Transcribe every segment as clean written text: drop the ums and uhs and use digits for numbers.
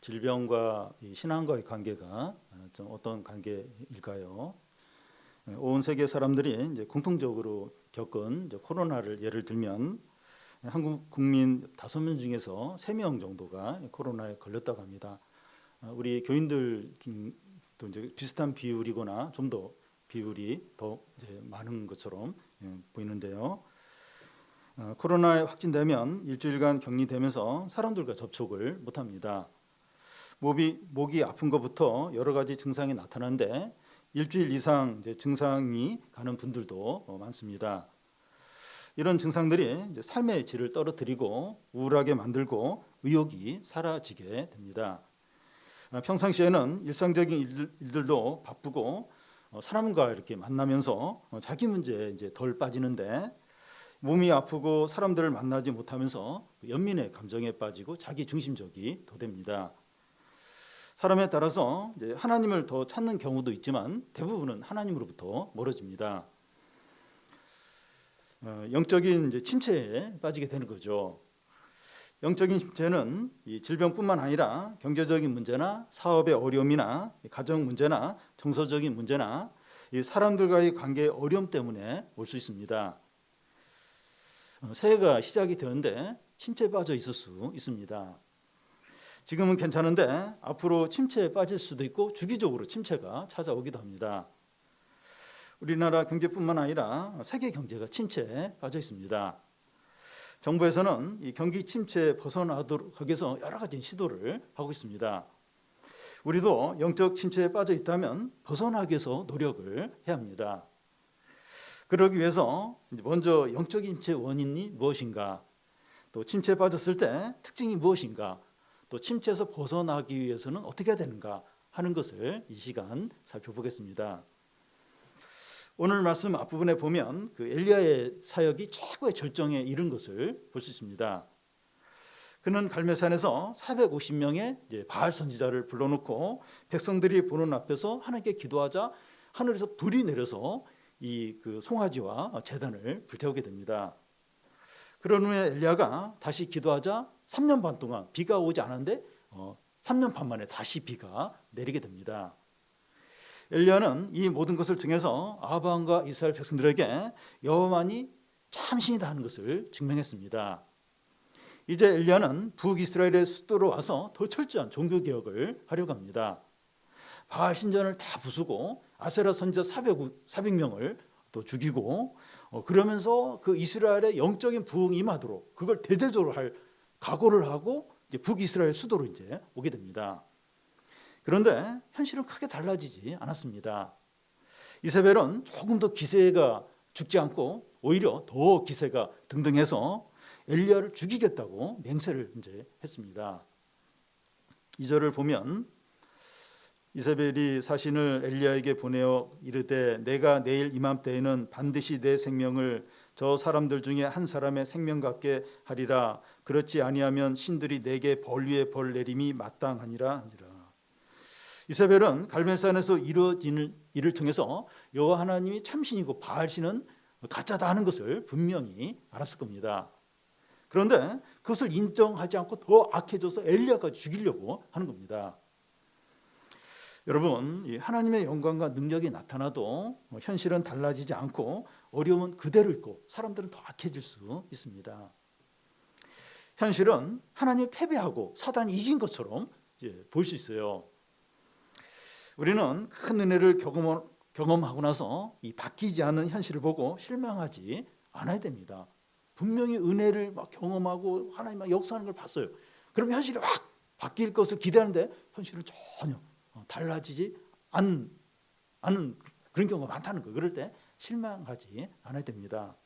질병과 이 신앙과의 관계가 좀 어떤 관계일까요? 온 세계 사람들이 이제 공통적으로 겪은 이제 코로나를 예를 들면 한국 국민 5명 중에서 3명 정도가 코로나에 걸렸다고 합니다. 우리 교인들 중도 이제 비슷한 비율이거나 좀 더 비율이 더 이제 많은 것처럼 보이는데요. 코로나에 확진되면 일주일간 격리되면서 사람들과 접촉을 못합니다. 목이 아픈 것부터 여러 가지 증상이 나타나는데 일주일 이상 이제 증상이 가는 분들도 많습니다. 이런 증상들이 이제 삶의 질을 떨어뜨리고 우울하게 만들고 의욕이 사라지게 됩니다. 평상시에는 일상적인 일들도 바쁘고 사람과 이렇게 만나면서 자기 문제에 이제 덜 빠지는데 몸이 아프고 사람들을 만나지 못하면서 연민의 감정에 빠지고 자기 중심적이 더 됩니다. 사람에 따라서 이제 하나님을 더 찾는 경우도 있지만 대부분은 하나님으로부터 멀어집니다. 영적인 이제 침체에 빠지게 되는 거죠. 영적인 침체는 이 질병뿐만 아니라 경제적인 문제나 사업의 어려움이나 가정 문제나 정서적인 문제나 이 사람들과의 관계의 어려움 때문에 올 수 있습니다. 새해가 시작이 되는데 침체에 빠져 있을 수 있습니다. 지금은 괜찮은데 앞으로 침체에 빠질 수도 있고 주기적으로 침체가 찾아오기도 합니다. 우리나라 경제뿐만 아니라 세계 경제가 침체에 빠져 있습니다. 정부에서는 이 경기 침체에 벗어나도록 하기 위해서 여러 가지 시도를 하고 있습니다. 우리도 영적 침체에 빠져 있다면 벗어나기 위해서 노력을 해야 합니다. 그러기 위해서 먼저 영적인 침체의 원인이 무엇인가, 또 침체에 빠졌을 때 특징이 무엇인가, 또 침체에서 벗어나기 위해서는 어떻게 해야 되는가 하는 것을 이 시간 살펴보겠습니다. 오늘 말씀 앞부분에 보면 그 엘리야의 사역이 최고의 절정에 이른 것을 볼 수 있습니다. 그는 갈멜산에서 450명의 바알 선지자를 불러놓고 백성들이 보는 앞에서 하나님께 기도하자 하늘에서 불이 내려서 이 그 송아지와 제단을 불태우게 됩니다. 그런 후에 엘리야가 다시 기도하자 3년 반 동안 비가 오지 않았는데 3년 반 만에 다시 비가 내리게 됩니다. 엘리야는 이 모든 것을 통해서 아합과 이스라엘 백성들에게 여호와만이 참신이다 하는 것을 증명했습니다. 이제 엘리야는 북이스라엘의 수도로 와서 더 철저한 종교개혁을 하려고 합니다. 바알 신전을 다 부수고 아세라 선지자 400명을 또 죽이고 그러면서 그 이스라엘의 영적인 부흥이 임하도록 그걸 대대적으로 할 각오를 하고 이제 북이스라엘 수도로 이제 오게 됩니다. 그런데 현실은 크게 달라지지 않았습니다. 이세벨은 조금 더 기세가 죽지 않고 오히려 더 기세가 등등해서 엘리야를 죽이겠다고 맹세를 이제 했습니다. 2절을 보면 이세벨이 사신을 엘리야에게 보내어 이르되 내가 내일 이맘때에는 반드시 내 생명을 저 사람들 중에 한 사람의 생명 같게 하리라. 그렇지 아니하면 신들이 내게 벌 위에 벌 내림이 마땅하니라 하니라. 이세벨은 갈멜산에서 이루어지는 일을 통해서 여호와 하나님이 참신이고 바알신은 가짜다 하는 것을 분명히 알았을 겁니다. 그런데 그것을 인정하지 않고 더 악해져서 엘리야까지 죽이려고 하는 겁니다. 여러분, 하나님의 영광과 능력이 나타나도 현실은 달라지지 않고 어려움은 그대로 있고 사람들은 더 악해질 수 있습니다. 현실은 하나님이 패배하고 사단이 이긴 것처럼 볼 수 있어요. 우리는 큰 은혜를 경험하고 나서 이 바뀌지 않는 현실을 보고 실망하지 않아야 됩니다. 분명히 은혜를 막 경험하고 하나님 막 역사하는 걸 봤어요. 그럼 현실이 확 바뀔 것을 기대하는데 현실은 전혀 달라지지 않는 그런 경우가 많다는 거예요. 그럴 때 실망하지 않아야 됩니다.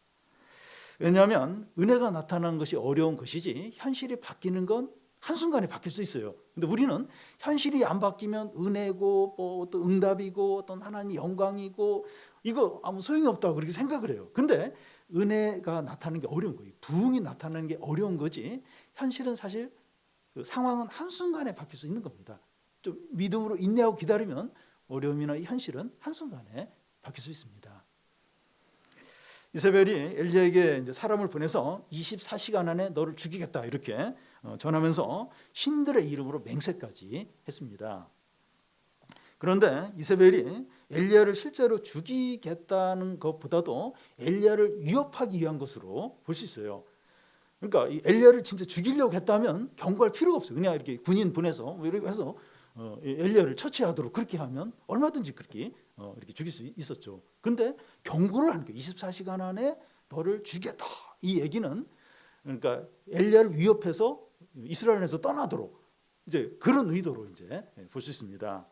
왜냐하면 은혜가 나타나는 것이 어려운 것이지 현실이 바뀌는 건 한순간에 바뀔 수 있어요. 근데 우리는 현실이 안 바뀌면 은혜고 뭐 어떤 응답이고 어떤 하나님의 영광이고 이거 아무 소용이 없다고 그렇게 생각을 해요. 근데 은혜가 나타나는 게 어려운 거예요. 부흥이 나타나는 게 어려운 거지 현실은 사실 그 상황은 한순간에 바뀔 수 있는 겁니다. 좀 믿음으로 인내하고 기다리면 어려움이나 현실은 한순간에 바뀔 수 있습니다. 이세벨이 엘리야에게 이제 사람을 보내서 24시간 안에 너를 죽이겠다 이렇게 전하면서 신들의 이름으로 맹세까지 했습니다. 그런데 이세벨이 엘리야를 실제로 죽이겠다는 것보다도 엘리야를 위협하기 위한 것으로 볼 수 있어요. 그러니까 이 엘리야를 진짜 죽이려고 했다면 경고할 필요가 없어요. 그냥 이렇게 군인 보내서 이렇게 해서 엘리야를 처치하도록 그렇게 하면 얼마든지 그렇게 이렇게 죽일 수 있었죠. 근데 경고를 하는 거예요. 24시간 안에 너를 죽였다. 이 얘기는 그러니까 엘리야를 위협해서 이스라엘에서 떠나도록 이제 그런 의도로 이제 볼 수 있습니다.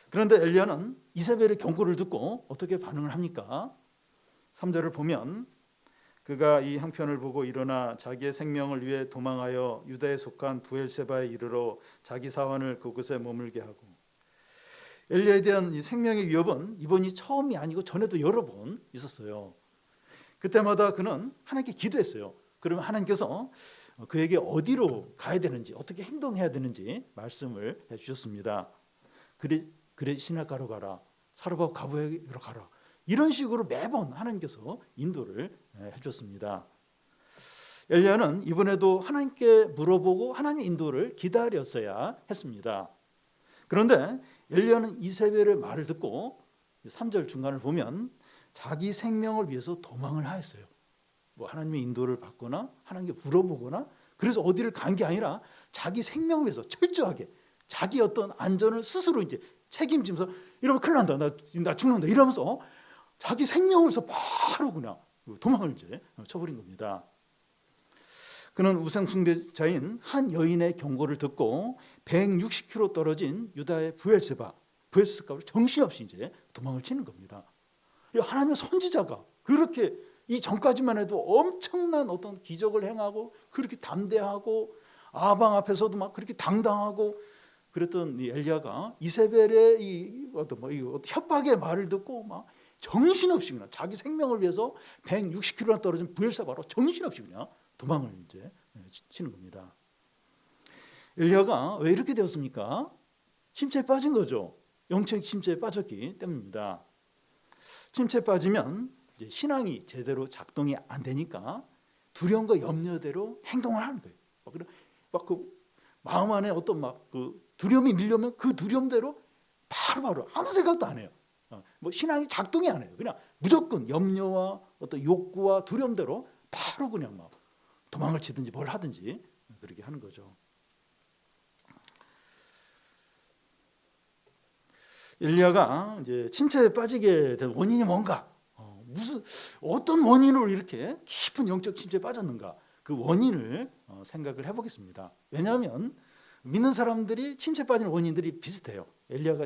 그런데 엘리야는 이세벨의 경고를 듣고 어떻게 반응을 합니까? 3절을 보면 그가 이 형편을 보고 일어나 자기의 생명을 위해 도망하여 유다에 속한 부엘세바에 이르러 자기 사환을 그곳에 머물게 하고, 엘리야에 대한 이 생명의 위협은 이번이 처음이 아니고 전에도 여러 번 있었어요. 그때마다 그는 하나님께 기도했어요. 그러면 하나님께서 그에게 어디로 가야 되는지 어떻게 행동해야 되는지 말씀을 해주셨습니다. 그래 시냇가로 가라, 사르밧 가부에로 가라, 이런 식으로 매번 하나님께서 인도를 해줬습니다. 엘리야는 이번에도 하나님께 물어보고 하나님의 인도를 기다렸어야 했습니다. 그런데 엘리야는 이세벨의 말을 듣고 3절 중간을 보면 자기 생명을 위해서 도망을 하였어요. 뭐 하나님의 인도를 받거나 하나님께 물어보거나 그래서 어디를 간 게 아니라 자기 생명을 위해서 철저하게 자기 어떤 안전을 스스로 이제 책임지면서 이러면 큰일 난다, 나 죽는다 이러면서 자기 생명을 위해서 바로 그냥 도망을 이제 쳐버린 겁니다. 그는 우상숭배자인 한 여인의 경고를 듣고 160km 떨어진 유다의 부엘세바로 정신없이 이제 도망을 치는 겁니다. 하나님의 선지자가 그렇게 이 전까지만 해도 엄청난 어떤 기적을 행하고 그렇게 담대하고 아방 앞에서도 막 그렇게 당당하고 그랬던 이 엘리야가 이세벨의 이 어떤 협박의 말을 듣고 막 정신없이 그냥 자기 생명을 위해서 160km나 떨어진 부엘세바로 정신없이 그냥 도망을 이제 치는 겁니다. 엘리야가 왜 이렇게 되었습니까? 침체에 빠진 거죠. 영적 침체에 빠졌기 때문입니다. 침체에 빠지면 이제 신앙이 제대로 작동이 안 되니까 두려움과 염려대로 행동을 하는 거예요. 막 그 마음 안에 어떤 막 그 두려움이 밀려면 그 두려움대로 바로 아무 생각도 안 해요. 뭐 신앙이 작동이 안 해요. 그냥 무조건 염려와 어떤 욕구와 두려움대로 바로 그냥 막 도망을 치든지 뭘 하든지 그렇게 하는 거죠. 엘리야가 이제 침체에 빠지게 된 원인이 뭔가, 어떤 원인으로 이렇게 깊은 영적 침체에 빠졌는가, 그 원인을 생각을 해보겠습니다. 왜냐하면 믿는 사람들이 침체에 빠지는 원인들이 비슷해요. 엘리야가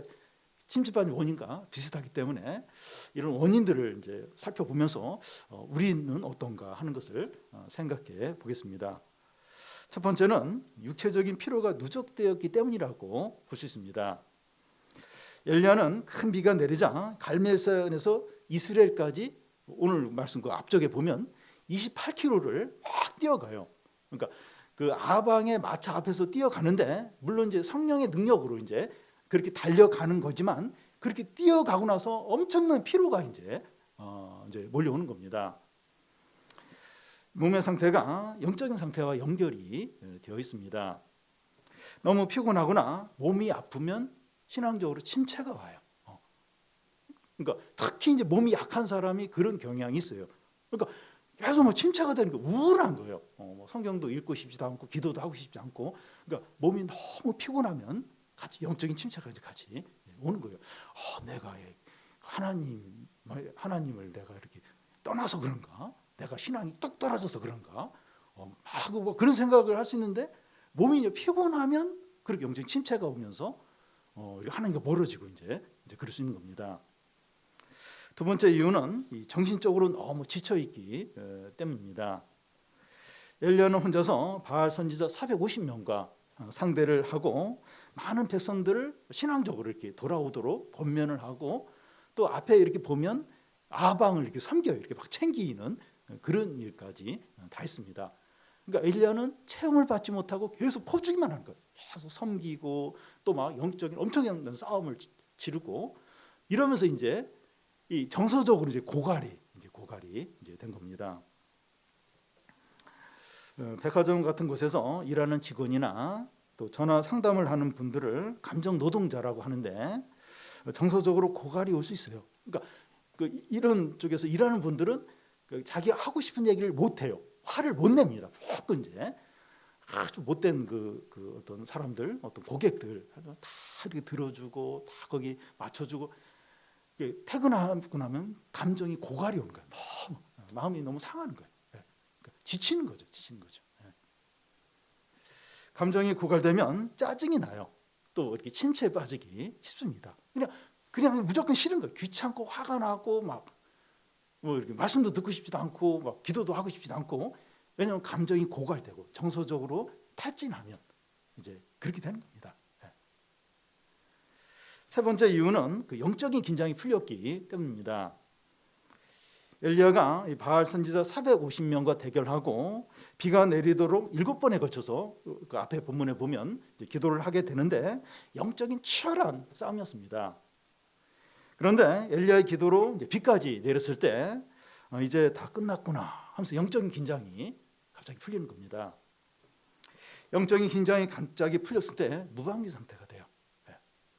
침체에 빠진 원인과 비슷하기 때문에 이런 원인들을 이제 살펴보면서 우리는 어떤가 하는 것을 생각해 보겠습니다. 첫 번째는 육체적인 피로가 누적되었기 때문이라고 볼 수 있습니다. 엘리야는 큰 비가 내리자 갈멜산에서 이스라엘까지 오늘 말씀 그 앞쪽에 보면 28km를 막 뛰어가요. 그러니까 그 아방의 마차 앞에서 뛰어가는데 물론 이제 성령의 능력으로 이제 그렇게 달려가는 거지만 그렇게 뛰어가고 나서 엄청난 피로가 이제 몰려오는 겁니다. 몸의 상태가 영적인 상태와 연결이 되어 있습니다. 너무 피곤하거나 몸이 아프면 신앙적으로 침체가 와요. 그러니까 특히 이제 몸이 약한 사람이 그런 경향이 있어요. 그러니까 계속 뭐 침체가 되는 거 우울한 거예요. 뭐 성경도 읽고 싶지도 않고 기도도 하고 싶지 않고, 그러니까 몸이 너무 피곤하면 같이 영적인 침체가 이제 같이 오는 거예요. 내가 하나님을 내가 이렇게 떠나서 그런가? 내가 신앙이 뚝 떨어져서 그런가? 하고 뭐 그런 생각을 할 수 있는데 몸이 이제 피곤하면 그렇게 영적인 침체가 오면서 하나님과 멀어지고 이제 그럴 수 있는 겁니다. 두 번째 이유는 이 정신적으로 너무 지쳐 있기 때문입니다. 엘리야는 혼자서 바알 선지자 450명과 상대를 하고 많은 백성들을 신앙적으로 이렇게 돌아오도록 권면을 하고 또 앞에 이렇게 보면 아방을 이렇게 섬겨요. 이렇게 막 챙기는 그런 일까지 다 했습니다. 그러니까 엘리야는 체험을 받지 못하고 계속 퍼주기만 하는 거예요. 계속 섬기고 또 막 영적인 엄청난 싸움을 치르고 이러면서 이제 이 정서적으로 이제 고갈이 이제 된 겁니다. 백화점 같은 곳에서 일하는 직원이나 또 전화 상담을 하는 분들을 감정 노동자라고 하는데 정서적으로 고갈이 올 수 있어요. 그러니까 이런 쪽에서 일하는 분들은 자기가 하고 싶은 얘기를 못 해요. 화를 못 냅니다. 푹 이제 아주 못된 어떤 사람들, 어떤 고객들 다 이렇게 들어주고 다 거기 맞춰주고 퇴근하고 나면 감정이 고갈이 오는 거예요. 너무 마음이 너무 상하는 거예요. 그러니까 지치는 거죠. 감정이 고갈되면 짜증이 나요. 또 이렇게 침체에 빠지기 쉽습니다. 그냥 무조건 싫은 거예요. 귀찮고 화가 나고 막 뭐 이렇게 말씀도 듣고 싶지도 않고 막 기도도 하고 싶지도 않고, 왜냐하면 감정이 고갈되고 정서적으로 탈진하면 이제 그렇게 되는 겁니다. 세 번째 이유는 영적인 긴장이 풀렸기 때문입니다. 엘리야가 바알 선지자 450명과 대결하고 비가 내리도록 7번에 걸쳐서 그 앞에 본문에 보면 기도를 하게 되는데 영적인 치열한 싸움이었습니다. 그런데 엘리야의 기도로 비까지 내렸을 때 이제 다 끝났구나 하면서 영적인 긴장이 갑자기 풀리는 겁니다. 영적인 긴장이 갑자기 풀렸을 때 무방비 상태가 돼요.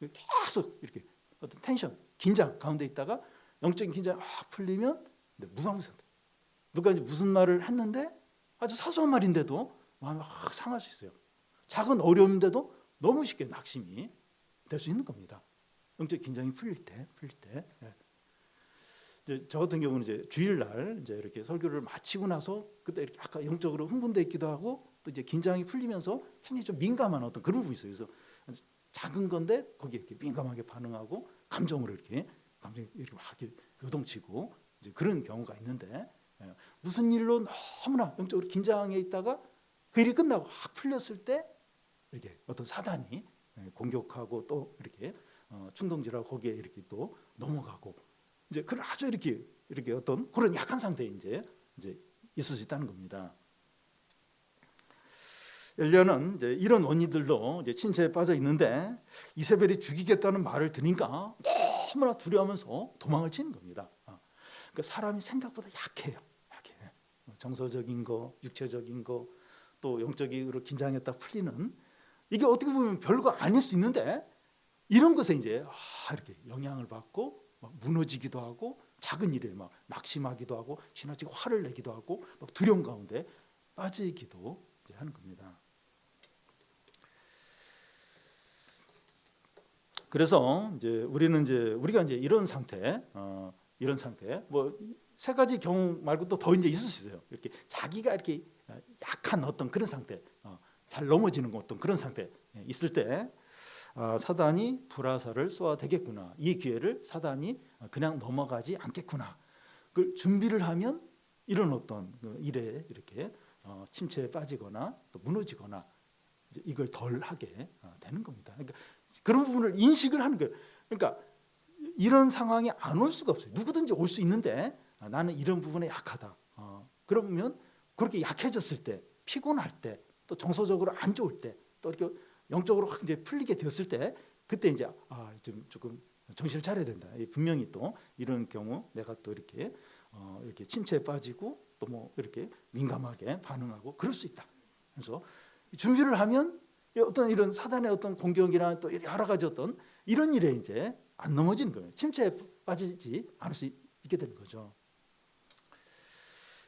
계속 이렇게 어떤 텐션, 긴장 가운데 있다가 영적인 긴장이 풀리면 무방비 상태. 누가 이제 무슨 말을 했는데 아주 사소한 말인데도 마음이 확 상할 수 있어요. 작은 어려움인데도 너무 쉽게 낙심이 될 수 있는 겁니다. 영적 긴장이 풀릴 때. 이제 저 같은 경우는 이제 주일날 이제 이렇게 설교를 마치고 나서 그때 이렇게 약간 영적으로 흥분돼 있기도 하고 또 이제 긴장이 풀리면서 굉장히 좀 민감한 어떤 그런 부분이 있어요. 그래서 작은 건데 거기에 이렇게 민감하게 반응하고 감정이 이렇게 막 이렇게 요동치고 이제 그런 경우가 있는데, 무슨 일로 너무나 영적으로 긴장해 있다가 그 일이 끝나고 확 풀렸을 때 이렇게 어떤 사단이 공격하고 또 이렇게 충동질하고 거기에 이렇게 또 넘어가고 이제 그런 아주 이렇게 어떤 그런 약한 상태에 이제 있을 수 있다는 겁니다. 엘리야는 이제 이런 원인들도 이제 침체에 빠져 있는데 이세벨이 죽이겠다는 말을 들으니까 너무나 두려워하면서 도망을 치는 겁니다. 그러니까 사람이 생각보다 약해요. 정서적인 거, 육체적인 거, 또 영적으로 긴장했다 풀리는 이게 어떻게 보면 별거 아닐 수 있는데 이런 것에 이제 이렇게 영향을 받고 막 무너지기도 하고 작은 일에 막 낙심하기도 하고 지나치게 화를 내기도 하고 막 두려움 가운데 빠지기도 이제 하는 겁니다. 그래서 이제 우리가 이제 이런 상태 뭐 세 가지 경우 말고 또 더 이제 있을 수 있어요. 이렇게 자기가 이렇게 약한 어떤 그런 상태, 잘 넘어지는 어떤 그런 상태 있을 때 사단이 불화살을 쏘아대겠구나. 이 기회를 사단이 그냥 넘어가지 않겠구나. 그 준비를 하면 이런 어떤 일에 이렇게 침체에 빠지거나 또 무너지거나 이제 이걸 덜 하게 되는 겁니다. 그러니까 그런 부분을 인식을 하는 거예요. 그러니까 이런 상황이 안 올 수가 없어요. 누구든지 올 수 있는데 나는 이런 부분에 약하다. 그러면 그렇게 약해졌을 때, 피곤할 때, 또 정서적으로 안 좋을 때, 또 이렇게 영적으로 확 이제 풀리게 되었을 때, 그때 이제 조금 정신을 차려야 된다. 분명히 또 이런 경우 내가 또 이렇게 침체에 빠지고 또 뭐 이렇게 민감하게 반응하고 그럴 수 있다. 그래서 준비를 하면 어떤 이런 사단의 어떤 공격이나 또 여러 가지 어떤 이런 일에 이제 안 넘어지는 거예요. 침체에 빠지지 않을 수 있게 되는 거죠.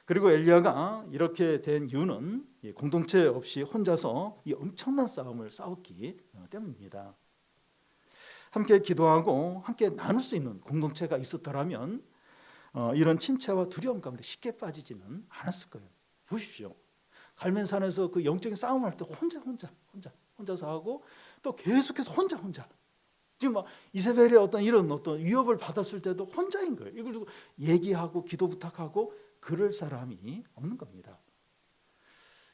그리고 엘리야가 이렇게 된 이유는 공동체 없이 혼자서 이 엄청난 싸움을 싸웠기 때문입니다. 함께 기도하고 함께 나눌 수 있는 공동체가 있었더라면 이런 침체와 두려움 가운데 쉽게 빠지지는 않았을 거예요. 보십시오. 갈멜산에서 그 영적인 싸움을 할 때 혼자서 하고 또 계속해서 혼자 지금 막 이세벨의 어떤 이런 어떤 위협을 받았을 때도 혼자인 거예요. 이걸 두고 얘기하고 기도 부탁하고 그럴 사람이 없는 겁니다.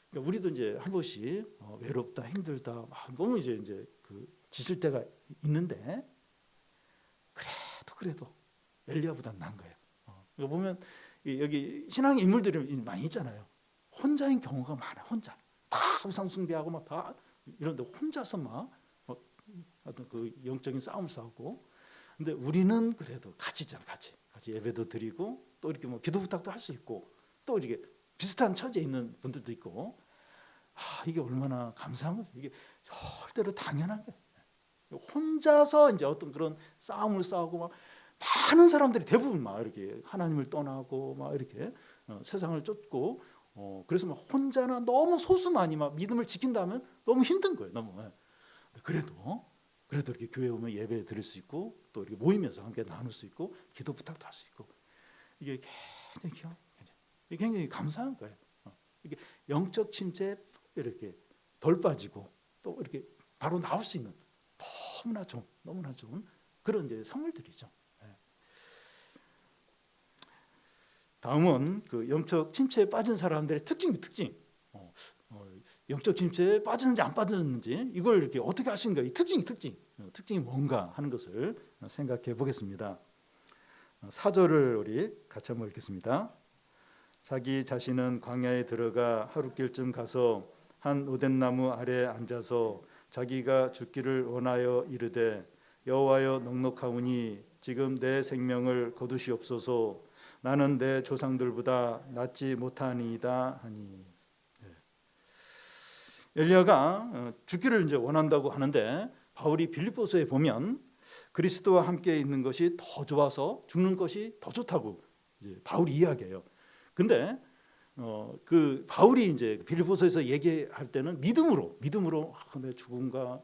그러니까 우리도 이제 한 번씩 외롭다, 힘들다, 너무 이제 지칠 때가 있는데 그래도 엘리야보다는 나은 거예요. 보면 여기 신앙의 인물들이 많이 있잖아요. 혼자인 경우가 많아. 혼자 다 우상 숭배하고 막 다 이런데 혼자서 막 어떤 그 영적인 싸움 싸우고 근데 우리는 그래도 같이 예배도 드리고 또 이렇게 뭐 기도 부탁도 할 수 있고 또 이렇게 비슷한 처지에 있는 분들도 있고, 이게 얼마나 감사한 거죠. 이게 절대로 당연한 거예요. 혼자서 이제 어떤 그런 싸움을 싸우고 막 많은 사람들이 대부분 막 이렇게 하나님을 떠나고 막 이렇게 세상을 쫓고, 그래서 막 혼자나 너무 소수만이 막 믿음을 지킨다면 너무 힘든 거예요. 너무. 그래도 이렇게 교회 오면 예배 드릴 수 있고 또 이렇게 모이면서 함께 나눌 수 있고 기도 부탁도 할 수 있고, 이게 굉장히 감사한 거예요. 이게 영적 침체에 이렇게 덜 빠지고 또 이렇게 바로 나올 수 있는 너무나 좋은 그런 이제 선물들이죠. 다음은 그 영적 침체에 빠진 사람들의 특징. 영적 침체에 빠졌는지 안 빠졌는지 이걸 이렇게 어떻게 알 수 있는가? 이 특징이 뭔가 하는 것을 생각해 보겠습니다. 4절을 우리 같이 한번 읽겠습니다. 자기 자신은 광야에 들어가 하룻길쯤 가서 한 오뎃나무 아래 앉아서 자기가 죽기를 원하여 이르되 여호와여 넉넉하오니 지금 내 생명을 거두시옵소서. 나는 내 조상들보다 낫지 못하니이다 하니. 엘리야가 죽기를 이제 원한다고 하는데, 바울이 빌립보서에 보면 그리스도와 함께 있는 것이 더 좋아서 죽는 것이 더 좋다고 이제 바울이 이야기해요. 근데 그 바울이 이제 빌립보서에서 얘기할 때는 믿음으로 내 죽음과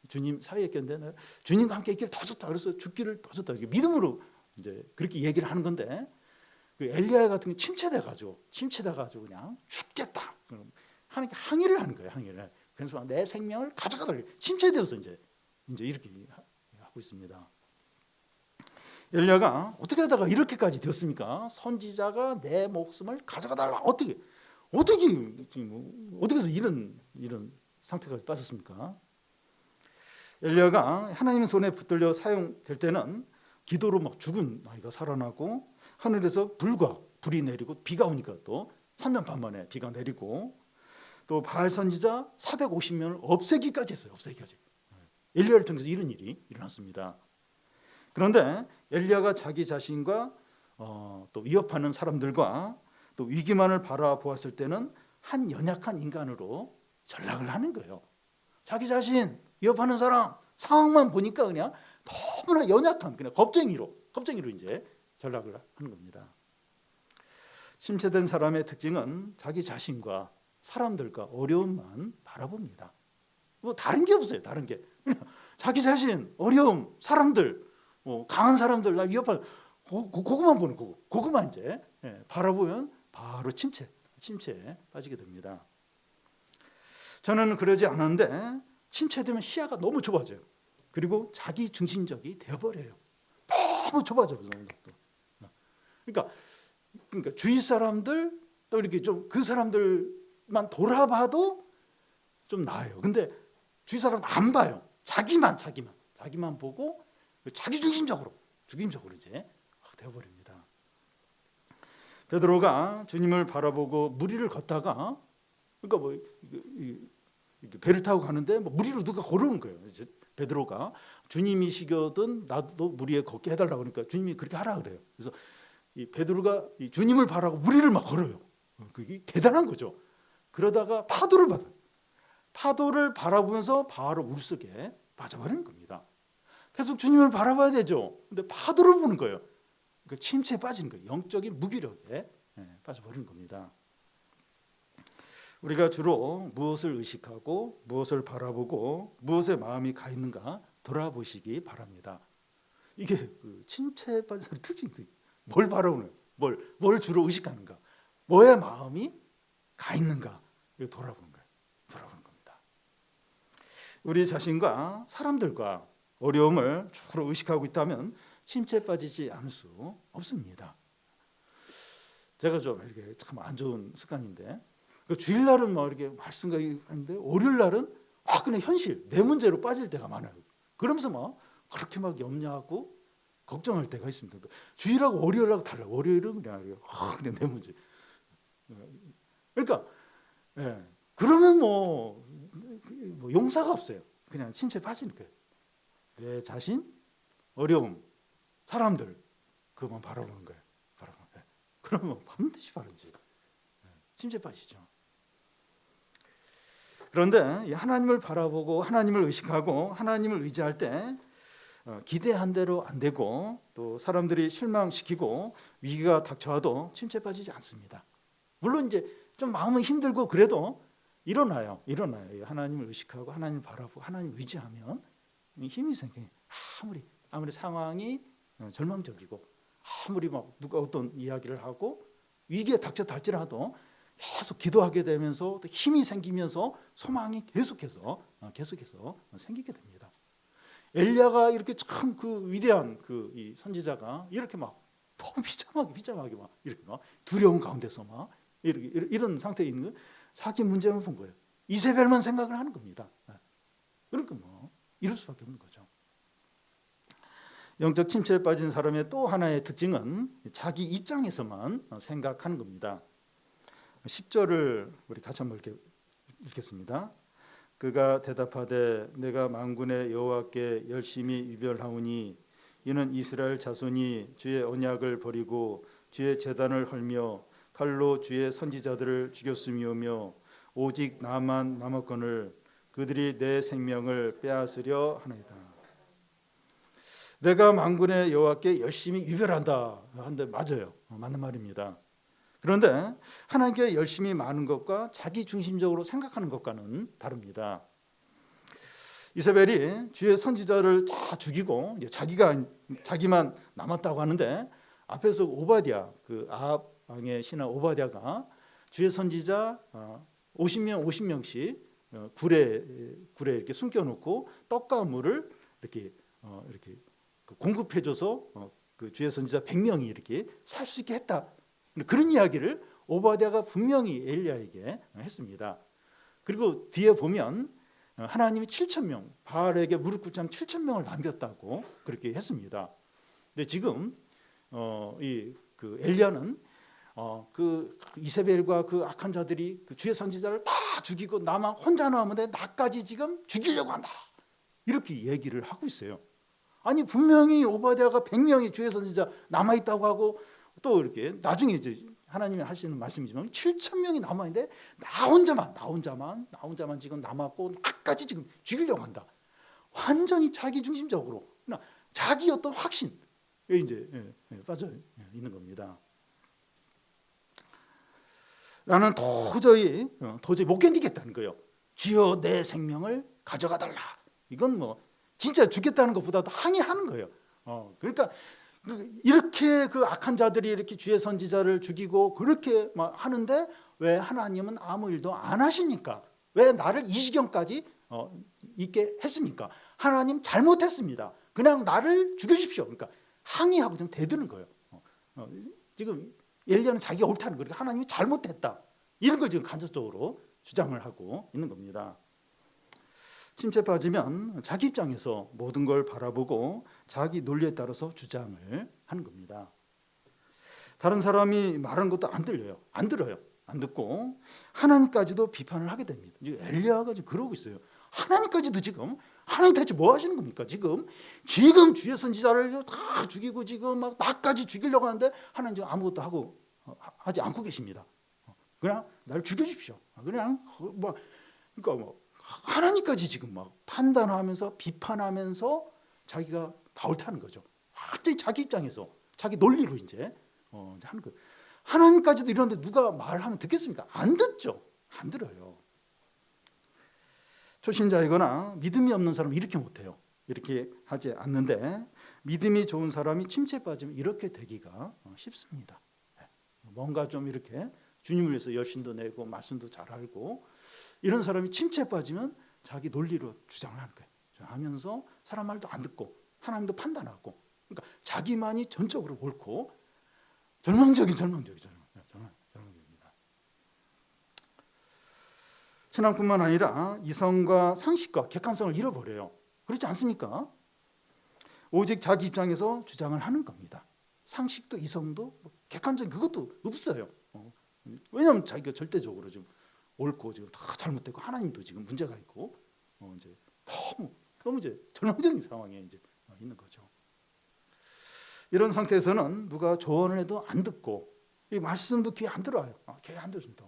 주님 사이에 있겠는데 주님과 함께 있기를 더 좋다. 그래서 죽기를 더 좋다. 믿음으로 이제 그렇게 얘기를 하는 건데, 그 엘리야 같은 게 침체돼 가지고 그냥 죽겠다 하는 게 항의를 하는 거예요. 항의를. 그래서 내 생명을 가져가달라. 침체되어서 이제 이렇게 하고 있습니다. 엘리야가 어떻게 하다가 이렇게까지 되었습니까? 선지자가 내 목숨을 가져가달라. 어떻게 해서 이런 상태까지 빠졌습니까? 엘리야가 하나님의 손에 붙들려 사용될 때는 기도로 막 죽은 아이가 살아나고, 하늘에서 불이 내리고 비가 오니까 또 3년 반 만에 비가 내리고, 또 바알 선지자 450명을 없애기까지 했어요. 엘리야를 통해서 이런 일이 일어났습니다. 그런데 엘리야가 자기 자신과 또 위협하는 사람들과 또 위기만을 바라보았을 때는 한 연약한 인간으로 전락을 하는 거예요. 자기 자신 위협하는 사람 상황만 보니까 그냥 너무나 연약한 그냥 겁쟁이로 이제 전락을 하는 겁니다. 침체된 사람의 특징은 자기 자신과 사람들과 어려움만 바라봅니다. 뭐 다른 게 없어요. 다른 게 그냥 자기 자신, 어려움, 사람들, 강한 사람들 나 위협하는 그것만 보는 거고, 그것만 이제 바라보면 바로 침체에 빠지게 됩니다. 저는 그러지 않았는데 침체되면 시야가 너무 좁아져요. 그리고 자기 중심적이 되어버려요. 너무 좁아져요. 그러니까 주위 사람들 또 이렇게 좀 그 사람들만 돌아봐도 좀 나아요. 근데 주위 사람 안 봐요. 자기만 보고 자기 중심적으로 이제 되어버립니다. 베드로가 주님을 바라보고 물 위를 걷다가, 그러니까 뭐 배를 타고 가는데 뭐 물 위로 누가 걸어오는 거예요. 이제 베드로가 주님이시거든 나도 물 위에 걷게 해달라고 하니까 주님이 그렇게 하라 그래요. 그래서 이 베드로가 이 주님을 바라고 물 위를 막 걸어요. 그게 대단한 거죠. 그러다가 파도를 받아요. 파도를 바라보면서 바로 물속에 빠져버리는 겁니다. 계속 주님을 바라봐야 되죠. 근데 파도를 보는 거예요. 그러니까 침체에 빠지는 거예요. 영적인 무기력에 빠져버리는 겁니다. 우리가 주로 무엇을 의식하고 무엇을 바라보고 무엇에 마음이 가 있는가 돌아보시기 바랍니다. 이게 그 침체에 빠진 사람의 특징이 뭘 바라보는, 뭘 주로 의식하는가, 뭐에 마음이 가 있는가, 이거 돌아보는 겁니다. 우리 자신과 사람들과 어려움을 주로 의식하고 있다면 침체에 빠지지 않을 수 없습니다. 제가 좀 이렇게 참 안 좋은 습관인데, 그 주일날은 막 이렇게 말씀가 하는데 월요일 날은 그냥 현실 내 문제로 빠질 때가 많아요. 그러면서 막 그렇게 막 염려하고 걱정할 때가 있습니다. 주일하고 월요일하고 달라. 월요일은 그냥 내 문제. 그러니까 그러면 뭐 용사가 없어요. 그냥 침체에 빠지는 거예요. 내 자신, 어려움, 사람들 그것만 바라보는 거예요. 바라보는 거예요. 그러면 반드시 바른지 침체에 빠지죠. 그런데 하나님을 바라보고 하나님을 의식하고 하나님을 의지할 때 기대한 대로 안 되고 또 사람들이 실망시키고 위기가 닥쳐와도 침체에 빠지지 않습니다. 물론 이제 좀 마음은 힘들고 그래도 일어나요. 하나님을 의식하고 하나님을 바라보고 하나님을 의지하면 힘이 생겨요. 아무리 상황이 절망적이고 아무리 막 누가 어떤 이야기를 하고 위기에 닥쳐달지라도 계속 기도하게 되면서 또 힘이 생기면서 소망이 계속해서 생기게 됩니다. 엘리야가 이렇게 참 그 위대한 이 선지자가 이렇게 막 너무 비참하게 막 이렇게 막 두려운 가운데서 막 이런 상태에 있는 거 자기 문제만 본 거예요. 이세벨만 생각을 하는 겁니다. 그러니까 뭐 이럴 수밖에 없는 거죠. 영적 침체에 빠진 사람의 또 하나의 특징은 자기 입장에서만 생각하는 겁니다. 10절을 우리 같이 한번 읽겠습니다. 그가 대답하되 내가 만군의 여호와께 열심히 위별하오니 이는 이스라엘 자손이 주의 언약을 버리고 주의 제단을 헐며 칼로 주의 선지자들을 죽였음이오며 오직 나만 남았거늘 그들이 내 생명을 빼앗으려 하나이다. 내가 만군의 여호와께 열심히 위별한다 한데 맞아요. 맞는 말입니다. 그런데 하나님께 열심히 많은 것과 자기 중심적으로 생각하는 것과는 다릅니다. 이세벨이 주의 선지자를 다 죽이고 자기만 남았다고 하는데 앞에서 오바댜 그 아합 왕의 신하 오바댜가 주의 선지자 50명씩 굴에 이렇게 숨겨놓고 떡과 물을 이렇게 공급해줘서 그 주의 선지자 100명이 이렇게 살 수 있게 했다. 그런 이야기를 오바댜가 분명히 엘리야에게 했습니다. 그리고 뒤에 보면 하나님이 7,000명 바알에게 무릎 꿇지 않은 7,000명을 남겼다고 그렇게 했습니다. 근데 지금 그 엘리야는 그 이세벨과 그 악한 자들이 그 주의 선지자를 다 죽이고 나만 혼자 남았는데 나까지 지금 죽이려고 한다. 이렇게 얘기를 하고 있어요. 아니 분명히 오바댜가 100명의 주의 선지자 남아 있다고 하고 또 이렇게 나중에 이제 하나님이 하시는 말씀이지만 7,000명이 남아 있는데 나 혼자만 지금 남았고 나까지 지금 죽이려고 한다. 완전히 자기 중심적으로 자기 어떤 확신에 이제 빠져 있는 겁니다. 나는 도저히 못 견디겠다는 거예요. 주여 내 생명을 가져가 달라. 이건 뭐 진짜 죽겠다는 것보다도 항의하는 거예요. 그러니까 이렇게 그 악한 자들이 이렇게 주의 선지자를 죽이고 그렇게 막 하는데 왜 하나님은 아무 일도 안 하십니까? 왜 나를 이 지경까지 있게 했습니까? 하나님 잘못했습니다. 그냥 나를 죽여주십시오. 그러니까 항의하고 좀 대드는 거예요. 지금 엘리야는 자기가 옳다는 거예요. 하나님이 잘못했다. 이런 걸 지금 간접적으로 주장을 하고 있는 겁니다. 침체에 빠지면 자기 입장에서 모든 걸 바라보고 자기 논리에 따라서 주장을 하는 겁니다. 다른 사람이 말하는 것도 안 들어요. 안 듣고 하나님까지도 비판을 하게 됩니다. 엘리야가 지금 그러고 있어요. 하나님까지도 지금 하나님 대체 뭐 하시는 겁니까? 지금 주의 선지자를 다 죽이고 지금 막 나까지 죽이려고 하는데 하나님 지금 아무것도 하지 않고 계십니다. 그냥 나를 죽여주십시오. 그러니까 하나님까지 지금 막 판단하면서 비판하면서 자기가 다 옳다는 거죠. 완전히 자기 입장에서 자기 논리로 이제 하는 거예요. 하나님까지도 이러는데 누가 말하면 듣겠습니까? 안 듣죠. 안 들어요. 초신자이거나 믿음이 없는 사람은 이렇게 못해요. 이렇게 하지 않는데 믿음이 좋은 사람이 침체에 빠지면 이렇게 되기가 쉽습니다. 뭔가 좀 이렇게 주님을 위해서 열심도 내고 말씀도 잘 알고 이런 사람이 침체에 빠지면 자기 논리로 주장을 하는 거예요. 하면서 사람 말도 안 듣고 하나님도 판단하고 그러니까 자기만이 전적으로 옳고 절망적입니다. 신앙뿐만 아니라 이성과 상식과 객관성을 잃어버려요. 그렇지 않습니까? 오직 자기 입장에서 주장을 하는 겁니다. 상식도 이성도 객관적인 그것도 없어요. 왜냐하면 자기가 절대적으로 좀 옳고 지금 다 잘못되고 하나님도 지금 문제가 있고 이제 너무 이제 절망적인 상황에 이제 있는 거죠. 이런 상태에서는 누가 조언을 해도 안 듣고 이 말씀도 귀에 안 들어요. 귀에 안 들어준다.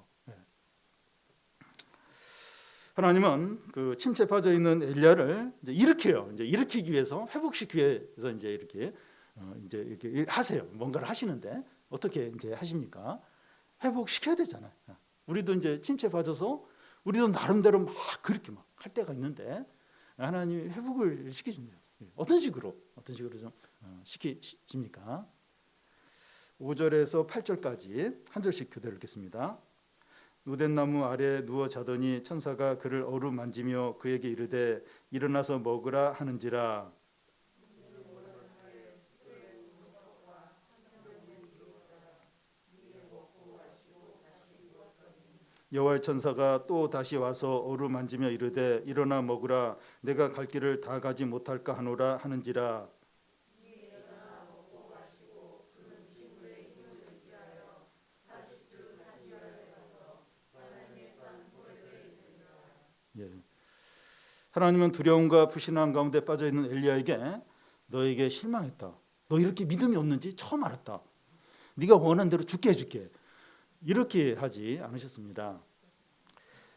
하나님은 그 침체에 빠져 있는 엘리야를 이제 일으켜요. 이제 일으키기 위해서 회복시키기 위해서 이제 이렇게 하세요. 뭔가를 하시는데 어떻게 이제 하십니까? 회복시켜야 되잖아요. 우리도 이제 침체에 빠져서 우리도 나름대로 막 그렇게 막 할 때가 있는데 하나님이 회복을 시키십니다. 어떤 식으로 좀 시키십니까? 5절에서 8절까지 한 절씩 교대를 읽겠습니다. 누된 나무 아래 누워 자더니 천사가 그를 어루만지며 그에게 이르되 일어나서 먹으라 하는지라. 여호와의 천사가 또 다시 와서 어루만지며 이르되 일어나 먹으라 내가 갈 길을 다 가지 못할까 하노라 하는지라. 예. 하나님은 두려움과 불신앙 가운데 빠져 있는 엘리야에게 너에게 실망했다. 너 이렇게 믿음이 없는지 처음 알았다. 네가 원하는 대로 죽게 해줄게. 이렇게 하지 않으셨습니다.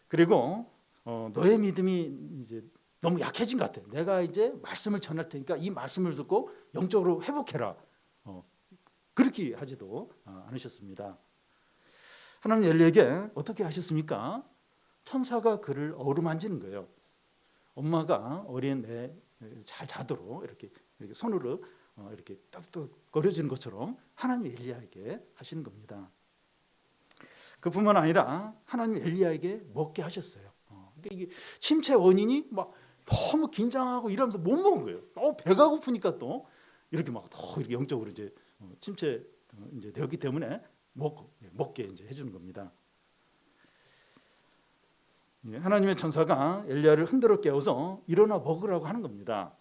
그리고 너의 믿음이 이제 너무 약해진 것 같아. 내가 이제 말씀을 전할 테니까 이 말씀을 듣고 영적으로 회복해라. 그렇게 하지도 않으셨습니다. 하나님 엘리야에게 어떻게 하셨습니까? 천사가 그를 어루만지는 거예요. 엄마가 어린 애 잘 자도록 이렇게 손으로 이렇게 따뜻 거려주는 것처럼 하나님 엘리야에게 하시는 겁니다. 그뿐만 아니라 하나님 엘리야에게 먹게 하셨어요. 그러니까 이게 침체 원인이 막 너무 긴장하고 이러면서 못 먹은 거예요. 너무 배가 고프니까 또 이렇게 막 더 이렇게 영적으로 이제 침체 이제 되었기 때문에 먹게 이제 해주는 겁니다. 하나님의 천사가 엘리야를 흔들어 깨워서 일어나 먹으라고 하는 겁니다.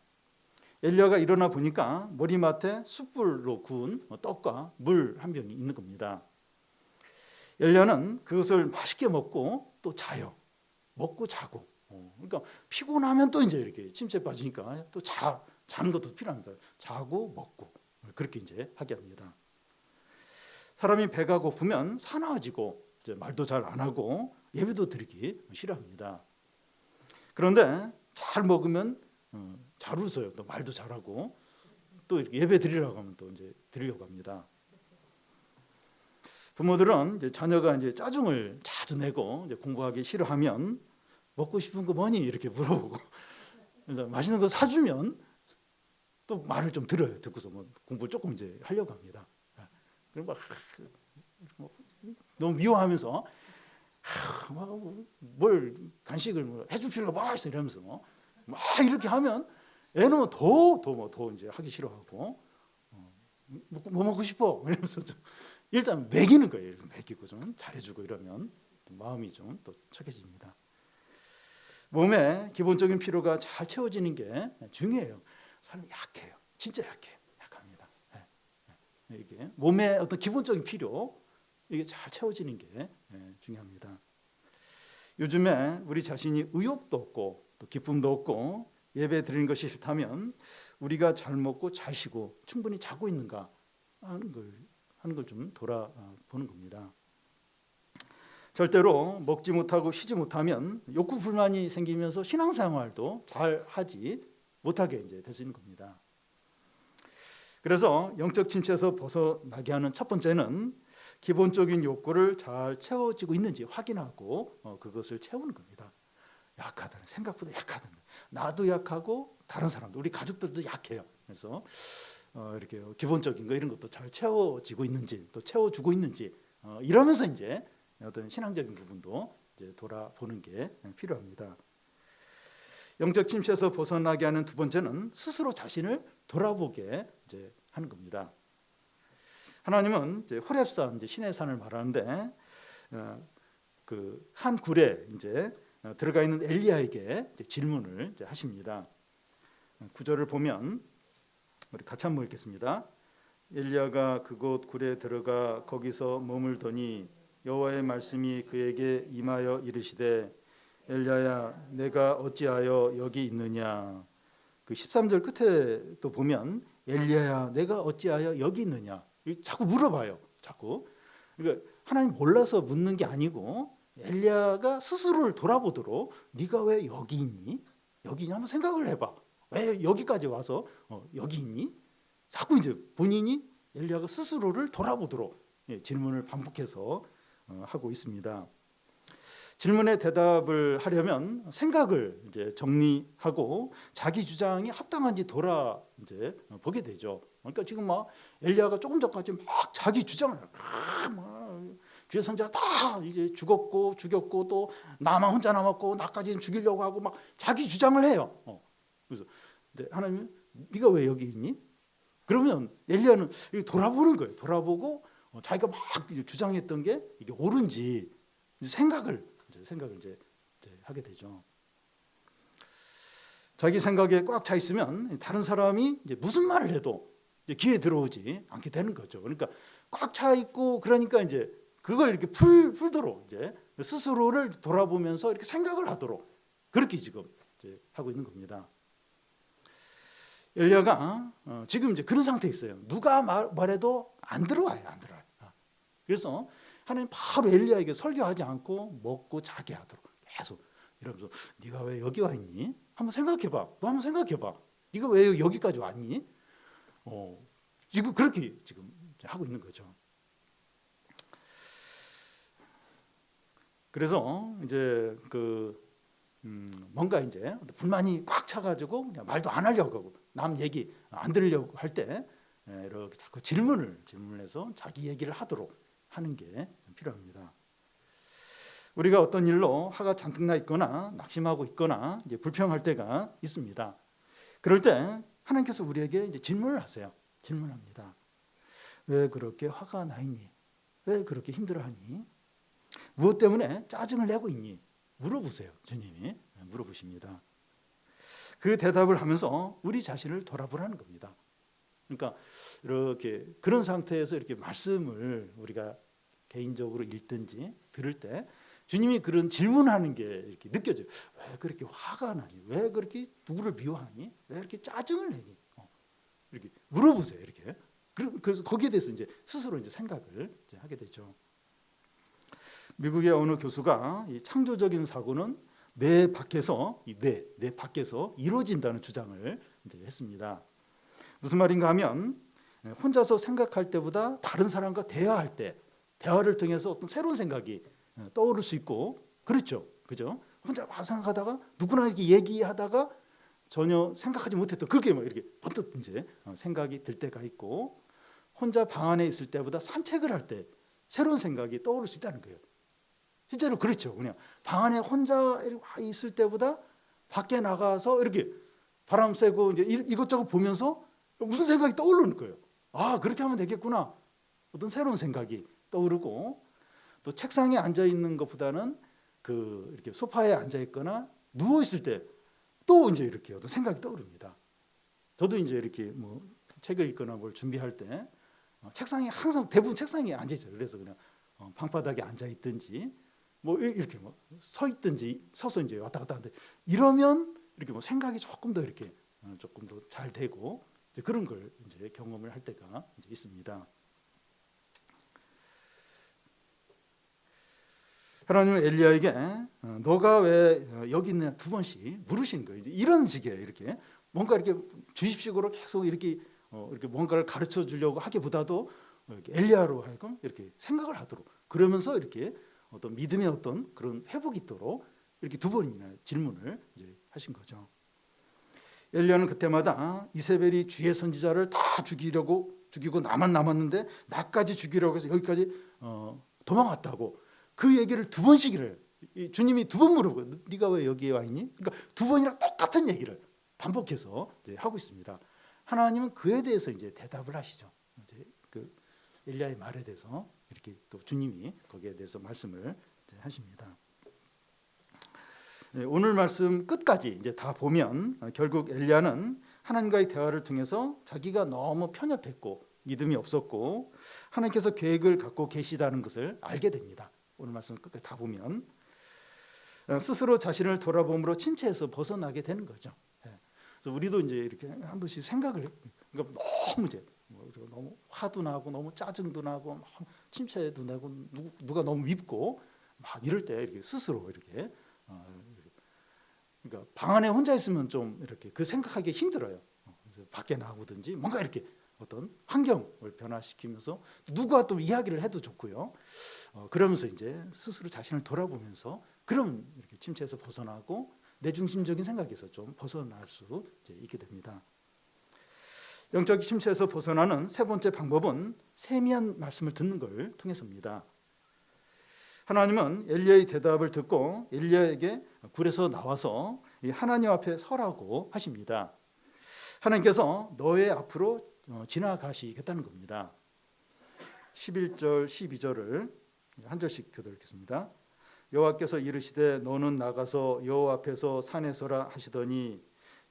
엘리야가 일어나 보니까 머리맡에 숯불로 구운 떡과 물 한 병이 있는 겁니다. 엘리야는 그것을 맛있게 먹고 또 자요. 먹고 자고. 그러니까 피곤하면 또 이제 이렇게 침체에 빠지니까 또 자는 것도 필요합니다. 자고 먹고 그렇게 이제 하게 합니다. 사람이 배가 고프면 사나워지고 이제 말도 잘 안 하고 예배도 드리기 싫어합니다. 그런데 잘 먹으면 잘 웃어요. 또 말도 잘하고 또 이렇게 예배 드리려고 하면 또 이제 드리려고 합니다. 부모들은 이제 자녀가 이제 짜증을 자주 내고 이제 공부하기 싫어하면 먹고 싶은 거 뭐니 이렇게 물어보고 그래서 맛있는 거 사주면 또 말을 좀 들어요. 듣고서 뭐 공부 조금 이제 하려고 합니다. 그럼 막 너무 미워하면서 뭘 간식을 해줄 필요가 뭐 있어 이러면서 막 이렇게 하면 애는 더 이제 하기 싫어하고 뭐 먹고 싶어 이러면서 좀 일단 먹이는 거예요. 먹이고 좀 잘해주고 이러면 마음이 좀 더 착해집니다. 몸에 기본적인 필요가 잘 채워지는 게 중요해요. 사람이 약해요. 진짜 약합니다. 이게 몸의 어떤 기본적인 필요 이게 잘 채워지는 게 중요합니다. 요즘에 우리 자신이 의욕도 없고 또 기쁨도 없고 예배 드리는 것이 싫다면 우리가 잘 먹고 잘 쉬고 충분히 자고 있는가 하는 걸 좀 돌아보는 겁니다. 절대로 먹지 못하고 쉬지 못하면 욕구 불만이 생기면서 신앙생활도 잘 하지 못하게 이제 될 수 있는 겁니다. 그래서 영적 침체에서 벗어나게 하는 첫 번째는 기본적인 욕구를 잘 채워지고 있는지 확인하고 그것을 채우는 겁니다. 약하다는 생각보다 약하다는 나도 약하고 다른 사람도 우리 가족들도 약해요. 그래서 이렇게 기본적인 거 이런 것도 잘 채워지고 있는지 또 채워주고 있는지 이러면서 이제 어떤 신앙적인 부분도 이제 돌아보는 게 필요합니다. 영적 침체에서 벗어나게 하는 두 번째는 스스로 자신을 돌아보게 이제 하는 겁니다. 하나님은 이제 호렙산 이제 신의 산을 말하는데 그 한 굴에 이제 들어가 있는 엘리야에게 이제 질문을 이제 하십니다. 9절을 보면 우리 같이 한번 읽겠습니다. 엘리야가 그곳 굴에 들어가 거기서 머물더니 여호와의 말씀이 그에게 임하여 이르시되 엘리야야 내가 어찌하여 여기 있느냐. 그 13절 끝에 또 보면 엘리야야 내가 어찌하여 여기 있느냐 자꾸 물어봐요. 자꾸. 그러니까 하나님 몰라서 묻는 게 아니고 엘리야가 스스로를 돌아보도록 네가 왜 여기 있니? 여기 있냐 한번 생각을 해봐. 왜 여기까지 와서 여기 있니? 자꾸 이제 본인이 엘리야가 스스로를 돌아보도록 질문을 반복해서 하고 있습니다. 질문에 대답을 하려면 생각을 이제 정리하고 자기 주장이 합당한지 돌아 이제 보게 되죠. 그러니까 지금 막 엘리야가 조금 전까지 막 자기 주장을 막 주의 선지자 다 이제 죽였고 또 나만 혼자 남았고 나까지는 죽이려고 하고 막 자기 주장을 해요. 그래서 근데 하나님 네가 왜 여기 있니? 그러면 엘리야는 돌아보는 거예요. 돌아보고 자기가 막 주장했던 게 이게 옳은지 생각을 이제 하게 되죠. 자기 생각에 꽉 차 있으면 다른 사람이 이제 무슨 말을 해도 이제 귀에 들어오지 않게 되는 거죠. 그러니까 꽉 차 있고 그러니까 이제 그걸 이렇게 풀도록 이제 스스로를 돌아보면서 이렇게 생각을 하도록 그렇게 지금 이제 하고 있는 겁니다. 엘리야가 지금 이제 그런 상태에 있어요. 누가 말해도 안 들어와요. 그래서 하나님 바로 엘리야에게 설교하지 않고 먹고 자게 하도록 계속 이러면서 네가 왜 여기 와 있니? 한번 생각해봐. 너 한번 생각해봐. 네가 왜 여기까지 왔니? 지금 그렇게 지금 하고 있는 거죠. 그래서 이제 뭔가 이제 불만이 꽉 차가지고 그냥 말도 안 하려고 하고 남 얘기 안 들으려고 할 때 이렇게 자꾸 질문해서 자기 얘기를 하도록 하는 게 필요합니다. 우리가 어떤 일로 화가 잔뜩 나 있거나 낙심하고 있거나 이제 불평할 때가 있습니다. 그럴 때 하나님께서 우리에게 이제 질문을 하세요. 질문합니다. 왜 그렇게 화가 나 있니? 왜 그렇게 힘들어하니? 무엇 때문에 짜증을 내고 있니? 물어보세요. 주님이 물어보십니다. 그 대답을 하면서 우리 자신을 돌아보라는 겁니다. 그러니까 이렇게 그런 상태에서 이렇게 말씀을 우리가 개인적으로 읽든지 들을 때 주님이 그런 질문하는 게 이렇게 느껴져요. 왜 그렇게 화가 나니? 왜 그렇게 누구를 미워하니? 왜 이렇게 짜증을 내니? 이렇게 물어보세요. 이렇게. 그래서 거기에 대해서 이제 스스로 이제 생각을 이제 하게 되죠. 미국의 어느 교수가 이 창조적인 사고는 뇌 밖에서 뇌 밖에서 이루어진다는 주장을 이제 했습니다. 무슨 말인가 하면 혼자서 생각할 때보다 다른 사람과 대화할 때 대화를 통해서 어떤 새로운 생각이 떠오를 수 있고 그렇죠. 그죠? 혼자 생각하다가 누구나 이렇게 얘기하다가 전혀 생각하지 못했던 그렇게 막 이렇게 번뜩 이제 생각이 들 때가 있고 혼자 방 안에 있을 때보다 산책을 할 때 새로운 생각이 떠오를 수 있다는 거예요. 실제로 그렇죠. 그냥 방 안에 혼자 있을 때보다 밖에 나가서 이렇게 바람 쐬고 이제 이것저것 보면서 무슨 생각이 떠오르는 거예요. 아, 그렇게 하면 되겠구나. 어떤 새로운 생각이 떠오르고 또 책상에 앉아 있는 것보다는 이렇게 소파에 앉아 있거나 누워 있을 때 또 이제 이렇게 어떤 생각이 떠오릅니다. 저도 이제 이렇게 뭐 책을 읽거나 뭘 준비할 때 책상에 항상 대부분 책상에 앉아 있어요. 그래서 그냥 방바닥에 앉아 있든지 뭐 이렇게 뭐 서 있든지 서서 이제 왔다 갔다 하는데 이러면 이렇게 뭐 생각이 조금 더 이렇게 조금 더 잘 되고 이제 그런 걸 이제 경험을 할 때가 이제 있습니다. 하나님은 엘리야에게 너가 왜 여기 있느냐 두 번씩 물으신 거예요. 이제 이런 식이에요. 이렇게 뭔가 이렇게 주입식으로 계속 이렇게 뭔가를 가르쳐 주려고 하기보다도 이렇게 엘리야로 하여금 이렇게 생각을 하도록 그러면서 이렇게 어떤 믿음의 어떤 그런 회복이 있도록 이렇게 두 번이나 질문을 이제 하신 거죠. 엘리야는 그때마다 이세벨이 주의 선지자를 다 죽이고 나만 남았는데 나까지 죽이려고 해서 여기까지 도망왔다고 그 얘기를 두 번씩 해요. 주님이 두 번 물어보고 네가 왜 여기에 와 있니? 그러니까 두 번이랑 똑같은 얘기를 반복해서 이제 하고 있습니다. 하나님은 그에 대해서 이제 대답을 하시죠. 이제 그 엘리야의 말에 대해서 이렇게 또 주님이 거기에 대해서 말씀을 이제 하십니다. 오늘 말씀 끝까지 이제 다 보면 결국 엘리야는 하나님과의 대화를 통해서 자기가 너무 편협했고 믿음이 없었고 하나님께서 계획을 갖고 계시다는 것을 알게 됩니다. 오늘 말씀 끝까지 다 보면 스스로 자신을 돌아봄으로 침체에서 벗어나게 되는 거죠. 그래서 우리도 이제 이렇게 한 번씩 생각을 그러니까 너무 이제 너무 화도 나고 너무 짜증도 나고 막 침체도 나고 누가 너무 밉고 막 이럴 때 이렇게 스스로 이렇게 그러니까 방 안에 혼자 있으면 좀 이렇게 그 생각하기 힘들어요. 그래서 밖에 나오든지 뭔가 이렇게 어떤 환경을 변화시키면서 누가 또 이야기를 해도 좋고요. 그러면서 이제 스스로 자신을 돌아보면서 그럼 이렇게 침체에서 벗어나고 내 중심적인 생각에서 좀 벗어날 수 있게 됩니다. 영적 침체에서 벗어나는 세 번째 방법은 세미한 말씀을 듣는 걸 통해서입니다. 하나님은 엘리야의 대답을 듣고 엘리야에게 굴에서 나와서 하나님 앞에 서라고 하십니다. 하나님께서 너의 앞으로 지나가시겠다는 겁니다. 11절 12절을 한 절씩 교독하겠습니다. 여호와께서 이르시되 너는 나가서 여호와 앞에서 산에 서라 하시더니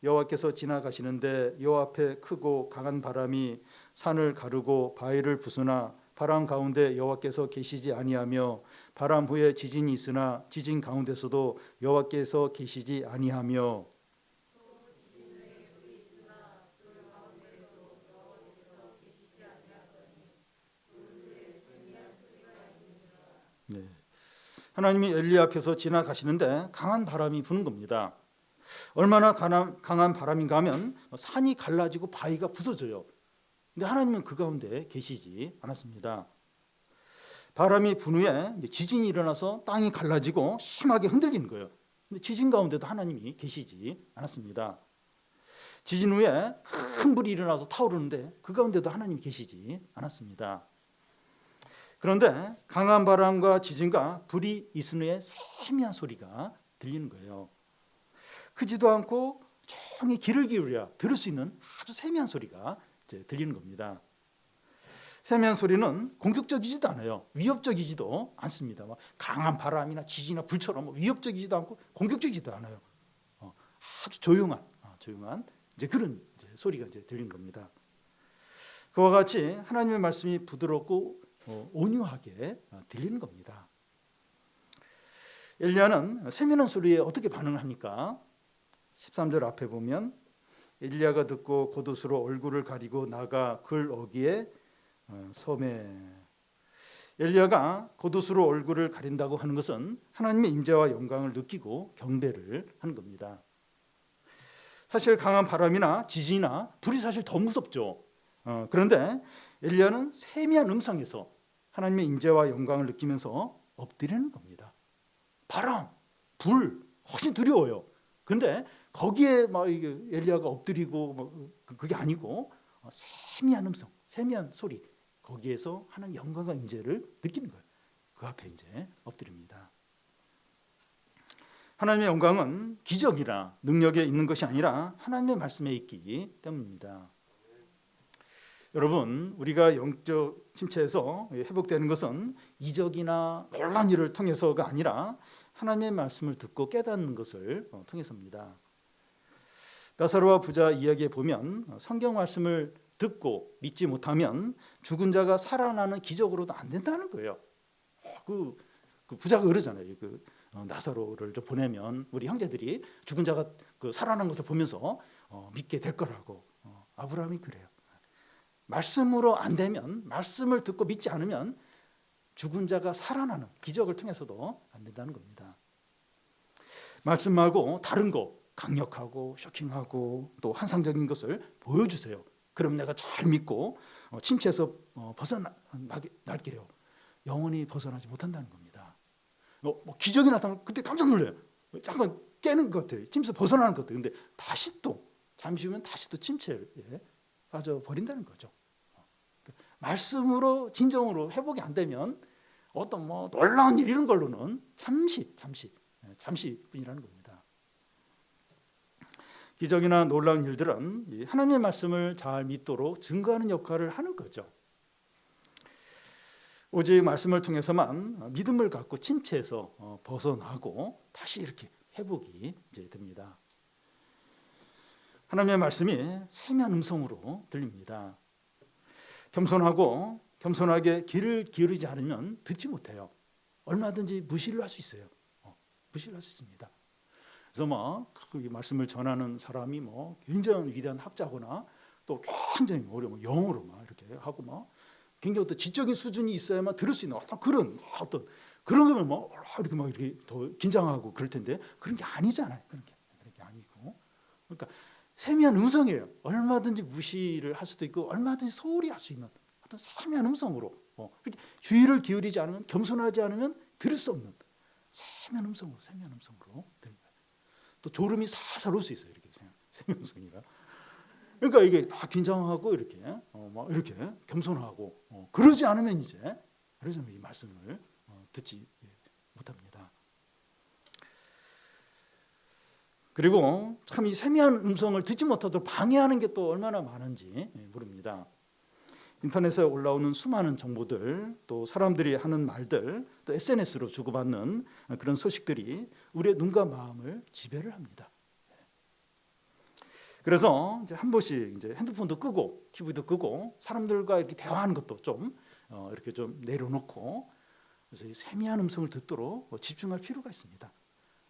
여호와께서 지나가시는데 여호와 앞에 크고 강한 바람이 산을 가르고 바위를 부수나 바람 가운데 여호와께서 계시지 아니하며 바람 후에 지진이 있으나 지진 가운데서도 여호와께서 계시지 아니하며 네. 하나님이 엘리야 앞에서 지나가시는데 강한 바람이 부는 겁니다. 얼마나 강한 바람인가 하면 산이 갈라지고 바위가 부서져요. 근데 하나님은 그 가운데 계시지 않았습니다. 바람이 분 후에 지진이 일어나서 땅이 갈라지고 심하게 흔들리는 거예요. 근데 지진 가운데도 하나님이 계시지 않았습니다. 지진 후에 큰 불이 일어나서 타오르는데 그 가운데도 하나님이 계시지 않았습니다. 그런데 강한 바람과 지진과 불이 있은 후에 세미한 소리가 들리는 거예요. 크지도 않고 조용히 귀를 기울여 들을 수 있는 아주 세미한 소리가 들리는 겁니다. 세미한 소리는 공격적이지도 않아요. 위협적이지도 않습니다. 강한 바람이나 지진이나 불처럼 위협적이지도 않고 공격적이지도 않아요. 아주 조용한 이제 그런 소리가 들리는 겁니다. 그와 같이 하나님의 말씀이 부드럽고 온유하게 들리는 겁니다. 엘리야는 세미한 소리에 어떻게 반응을 합니까? 13절 앞에 보면 엘리야가 듣고 겉옷으로 얼굴을 가리고 나가 글 어귀에 섬에 엘리야가 겉옷으로 얼굴을 가린다고 하는 것은 하나님의 임재와 영광을 느끼고 경배를 하는 겁니다. 사실 강한 바람이나 지진이나 불이 사실 더 무섭죠. 그런데 엘리야는 세미한 음성에서 하나님의 임재와 영광을 느끼면서 엎드리는 겁니다. 바람, 불 훨씬 두려워요. 그런데 거기에 막 엘리야가 엎드리고 그게 아니고 세미한 음성, 세미한 소리 거기에서 하나님 영광과 임재를 느끼는 거예요. 그 앞에 이제 엎드립니다. 하나님의 영광은 기적이나 능력에 있는 것이 아니라 하나님의 말씀에 있기 때문입니다. 여러분, 우리가 영적 침체에서 회복되는 것은 이적이나 놀라운 일을 통해서가 아니라 하나님의 말씀을 듣고 깨닫는 것을 통해서입니다. 나사로와 부자 이야기에 보면 성경 말씀을 듣고 믿지 못하면 죽은 자가 살아나는 기적으로도 안 된다는 거예요. 그 부자가 그러잖아요. 나사로를 좀 보내면 우리 형제들이 죽은 자가 살아난 것을 보면서 믿게 될 거라고. 아브라함이 그래요. 말씀으로 안 되면, 말씀을 듣고 믿지 않으면 죽은 자가 살아나는 기적을 통해서도 안 된다는 겁니다. 말씀 말고 다른 거, 강력하고 쇼킹하고 또 환상적인 것을 보여주세요. 그럼 내가 잘 믿고 침체에서 벗어날게요. 영원히 벗어나지 못한다는 겁니다. 기적이 나타나면 그때 깜짝 놀라요. 잠깐 깨는 것 같아요. 침체에서 벗어나는 것 같아요. 근데 다시 또 잠시 후면 다시 또 침체에 빠져버린다는 거죠. 말씀으로 진정으로 회복이 안 되면 어떤 놀라운 일 이런 걸로는 잠시뿐이라는 겁니다. 기적이나 놀라운 일들은 하나님의 말씀을 잘 믿도록 증거하는 역할을 하는 거죠. 오직 말씀을 통해서만 믿음을 갖고 침체에서 벗어나고 다시 이렇게 회복이 됩니다. 하나님의 말씀이 세미한 음성으로 들립니다. 겸손하게 귀를 기울이지 않으면 듣지 못해요. 얼마든지 무시를 할 수 있어요. 무시를 할 수 있습니다. 그래서 막그 말씀을 전하는 사람이 굉장히 위대한 학자거나 또 굉장히 어려운 영어로 이렇게 하고 굉장히 어떤 지적인 수준이 있어야만 들을 수 있는 어떤 그런 거면 이렇게 이렇게 더 긴장하고 그럴 텐데 그런 게 아니잖아요. 그런 게 아니고, 그러니까 세미한 음성이에요. 얼마든지 무시를 할 수도 있고 얼마든지 소홀히 할 수 있는 어떤 세미한 음성으로 이렇게 주의를 기울이지 않으면, 겸손하지 않으면 들을 수 없는 세미한 음성으로 들려요. 또 졸음이 살살 올 수 있어요. 이렇게 세미한 음성이라. 그러니까 이게 다 긴장하고 이렇게 이렇게 겸손하고 그러지 않으면 이 말씀을 듣지 못합니다. 그리고 참 이 세미한 음성을 듣지 못하도록 방해하는 게 또 얼마나 많은지 모릅니다. 인터넷에 올라오는 수많은 정보들, 또 사람들이 하는 말들, 또 SNS로 주고받는 그런 소식들이 우리의 눈과 마음을 지배를 합니다. 그래서 이제 한 번씩 이제 핸드폰도 끄고 TV도 끄고 사람들과 이렇게 대화하는 것도 좀 이렇게 좀 내려놓고, 그래서 이 세미한 음성을 듣도록 집중할 필요가 있습니다.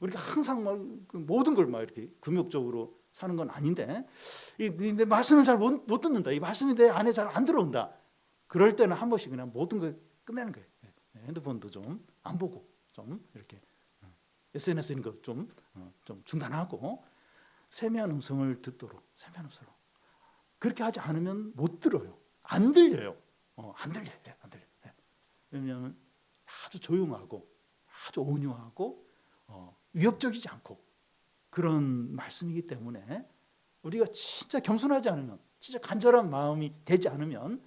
우리가 항상 모든 걸 이렇게 금욕적으로 사는 건 아닌데, 내 말씀을 잘 못 듣는다, 이 말씀이 내 안에 잘 안 들어온다, 그럴 때는 한 번씩 그냥 모든 걸 끝내는 거예요. 핸드폰도 좀 안 보고 좀 이렇게 SNS 이런 거 좀 중단하고 세미한 음성을 듣도록, 세미한 음성으로. 그렇게 하지 않으면 못 들어요. 안 들려요. 안 들려요. 왜냐하면 아주 조용하고 아주 온유하고 위협적이지 않고 그런 말씀이기 때문에 우리가 진짜 겸손하지 않으면, 진짜 간절한 마음이 되지 않으면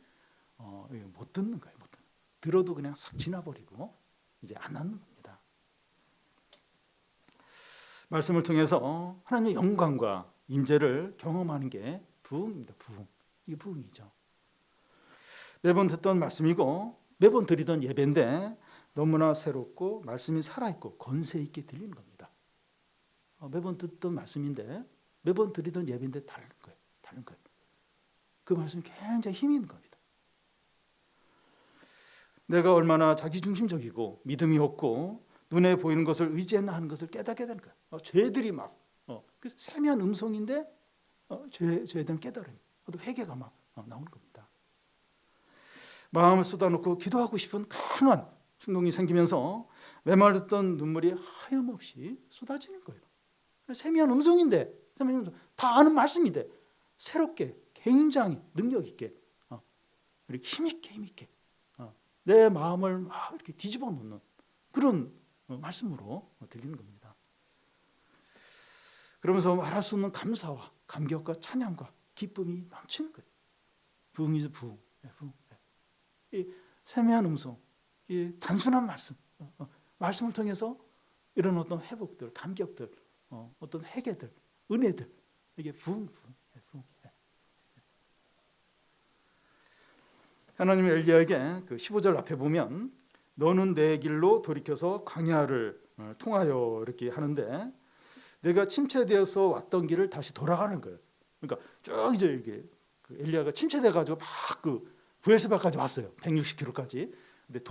못 듣는 거예요. 못 듣는. 들어도 그냥 싹 지나버리고 이제 안 하는 겁니다. 말씀을 통해서 하나님의 영광과 임재를 경험하는 게 부흥입니다. 부흥. 이게 부흥이죠. 매번 듣던 말씀이고 매번 드리던 예배인데 너무나 새롭고 말씀이 살아있고 권세 있게 들리는 겁니다. 매번 듣던 말씀인데 매번 드리던 예배인데 다른 거예요. 그 말씀이 굉장히 힘이 있는 겁니다. 내가 얼마나 자기중심적이고 믿음이 없고 눈에 보이는 것을 의지했나 하는 것을 깨닫게 되는 거예요. 죄들이 그 세미한 음성인데 죄에 대한 깨달음, 또 회개가 나오는 겁니다. 마음을 쏟아놓고 기도하고 싶은 강한 충동이 생기면서 메말랐던 눈물이 하염없이 쏟아지는 거예요. 세미한 음성인데, 다 아는 말씀인데 새롭게, 굉장히 능력 있게, 이렇게 힘있게 내 마음을 막 이렇게 뒤집어 놓는 그런 말씀으로 들리는 겁니다. 그러면서 말할 수 없는 감사와 감격과 찬양과 기쁨이 넘치는 거예요. 부흥이죠, 부흥. 이 세미한 음성, 이 단순한 말씀, 말씀을 통해서 이런 어떤 회복들, 감격들, 어떤 회개들, 은혜들, 이게 부흥. 하나님이 엘리야에게 그 15절 앞에 보면 너는 내 길로 돌이켜서 광야를 통하여 이렇게 하는데, 내가 침체되어서 왔던 길을 다시 돌아가는 거예요. 그러니까 쭉 이제 이게 그 엘리야가 침체돼 가지고 막 그 브엘세바까지 왔어요. 160km까지. 근데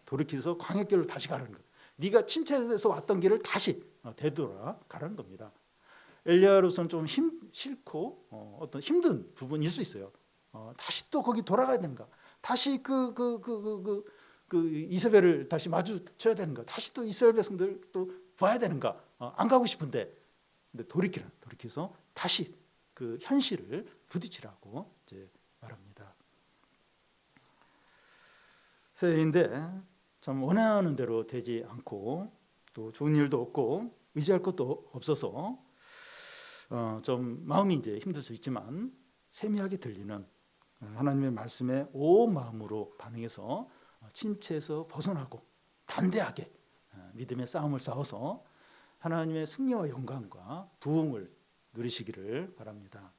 돌이켜서 광야길로 다시 가라는 거예요. 네가 침체돼서 왔던 길을 다시 되돌아 가라는 겁니다. 엘리야로서는 좀 싫고 어떤 힘든 부분일 수 있어요. 다시 또 거기 돌아가야 되는가? 다시 그 이세벨을 다시 마주쳐야 되는가? 다시 또 이스라엘 백성들 또 봐야 되는가? 안 가고 싶은데, 근데 돌이켜서 다시 그 현실을 부딪히라고 이제 말합니다. 새해인데 참 원하는 대로 되지 않고 또 좋은 일도 없고 의지할 것도 없어서 좀 마음이 이제 힘들 수 있지만 세미하게 들리는 하나님의 말씀에 온 마음으로 반응해서 침체에서 벗어나고 담대하게 믿음의 싸움을 싸워서 하나님의 승리와 영광과 부흥을 누리시기를 바랍니다.